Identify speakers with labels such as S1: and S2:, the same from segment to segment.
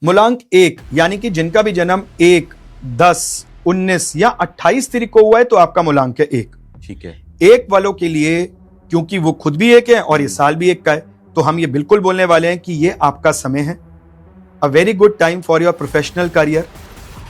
S1: मूलांक 1 यानी कि जिनका भी जन्म 1, 10, 19 या 28 तारीख को हुआ है तो आपका मूलांक है 1।
S2: ठीक है।
S1: 1 वालों के लिए, क्योंकि वो खुद भी 1 है और ये साल भी 1 का है, तो हम ये बिल्कुल बोलने वाले हैं कि ये आपका समय है। A very good time for your professional career.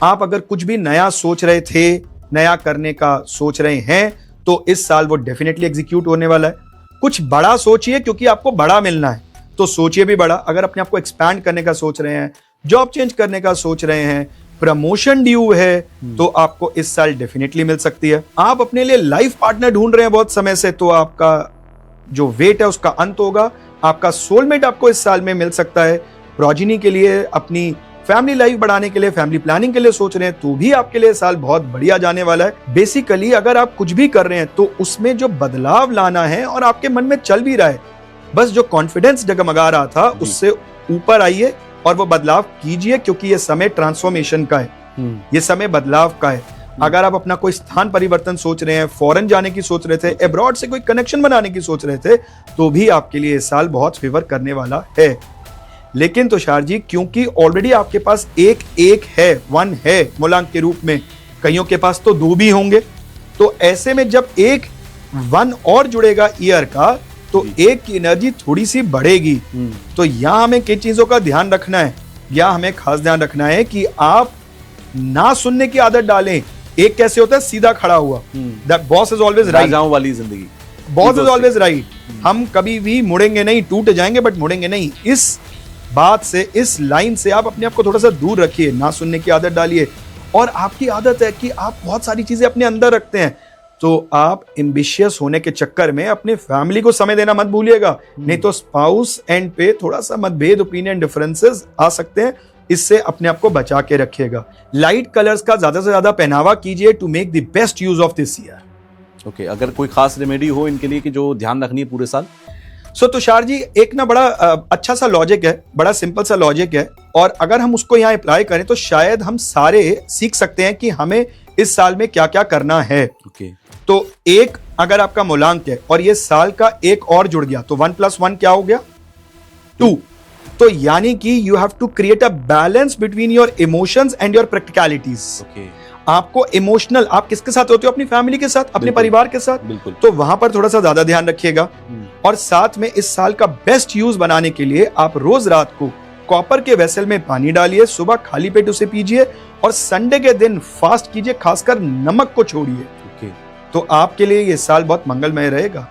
S1: आप अगर कुछ भी नया सोच रहे थे, नया करने का सोच रहे हैं, तो इस साल वो डेफिनेटली एग्जीक्यूट होने वाला है। कुछ बड़ा सोचिए, क्योंकि आपको बड़ा मिलना है, तो सोचिए भी बड़ा। अगर अपने आप को एक्सपैंड करने का सोच रहे हैं, जॉब चेंज करने का सोच रहे हैं, प्रमोशन ड्यू है, तो आपको इस साल डेफिनेटली मिल सकती है। आप अपने लिए लाइफ पार्टनर ढूंढ रहे हैं बहुत समय से, तो आपका जो वेट है उसका अंत होगा। आपका सोलमेट आपको इस साल में मिल सकता है। प्रोजिनी के लिए, अपनी फैमिली लाइफ बढ़ाने के लिए, फैमिली प्लानिंग के लिए सोच रहे हैं, तो भी आपके लिए साल बहुत बढ़िया जाने वाला है। बेसिकली अगर आप कुछ भी कर रहे हैं तो उसमें जो बदलाव लाना है और आपके मन में चल भी रहा है, बस जो कॉन्फिडेंस जगमगा रहा था उससे ऊपर आइए और वो बदलाव कीजिए, क्योंकि ये समय ट्रांसफॉर्मेशन का है, ये समय बदलाव का है। अगर आप अपना कोई स्थान परिवर्तन सोच रहे हैं, फॉरेन जाने की सोच रहे थे, अब्रॉड से कोई कनेक्शन बनाने की सोच रहे थे, तो भी आपके लिए इस साल बहुत फेवर करने वाला है। लेकिन तुषार जी, क्योंकि ऑलरेडी आपके पास एक है, 1 है मूलांक के रूप में, कईयों के पास तो 2 भी होंगे, तो ऐसे में जब 1 और जुड़ेगा ईयर का, तो 1 की एनर्जी थोड़ी सी बढ़ेगी। तो यहां हमें किन चीजों का ध्यान रखना है, या हमें खास ध्यान रखना है कि आप ना सुनने की आदत डालें। 1 कैसे होता है? सीधा खड़ा हुआ, that boss is always right,
S2: राजाओं वाली जिंदगी,
S1: बॉस इज ऑलवेज राइट। हम कभी भी मुड़ेंगे नहीं, टूट जाएंगे बट मुड़ेंगे नहीं। इस बात से, इस लाइन से आप अपने आप को थोड़ा सा दूर रखिए, ना सुनने की आदत डालिए। और आपकी आदत है कि आप बहुत सारी चीजें अपने अंदर रखते हैं, तो आप एम्बिशियस होने के चक्कर में अपने फैमिली को समय देना मत भूलिएगा, नहीं तो स्पाउस एंड पे थोड़ा सा मतभेद, ओपिनियन डिफरेंसेस आ सकते हैं। इससे अपने आप को बचा के रखिएगा। लाइट कलर्स का ज्यादा से ज्यादा पहनावा कीजिए to make the best use of this year.
S2: Okay, अगर कोई खास रेमेडी हो इनके लिए कि जो ध्यान रखनी है पूरे साल?
S1: सो तुषार जी, एक ना बड़ा अच्छा सा लॉजिक है, बड़ा सिंपल सा लॉजिक है, और अगर हम उसको यहाँ अप्लाई करें तो शायद हम सारे सीख सकते हैं कि हमें इस साल में क्या क्या करना है। तो 1 अगर आपका मूलांक है और ये साल का 1 और जुड़ गया, तो 1 + 1 क्या हो गया? 2। तो यानी कि you have to create a balance between your emotions and your practicalities. आपको इमोशनल, आप किसके साथ होते हो? अपनी फैमिली के साथ, अपने परिवार के साथ, तो वहां पर थोड़ा सा ज्यादा ध्यान रखिएगा। और साथ में इस साल का बेस्ट यूज बनाने के लिए आप रोज रात को कॉपर के वेसल में पानी डालिए, सुबह खाली पेट उसे पीजिए, और संडे के दिन फास्ट कीजिए, खासकर नमक को छोड़िए। तो आपके लिए ये साल बहुत मंगलमय रहेगा।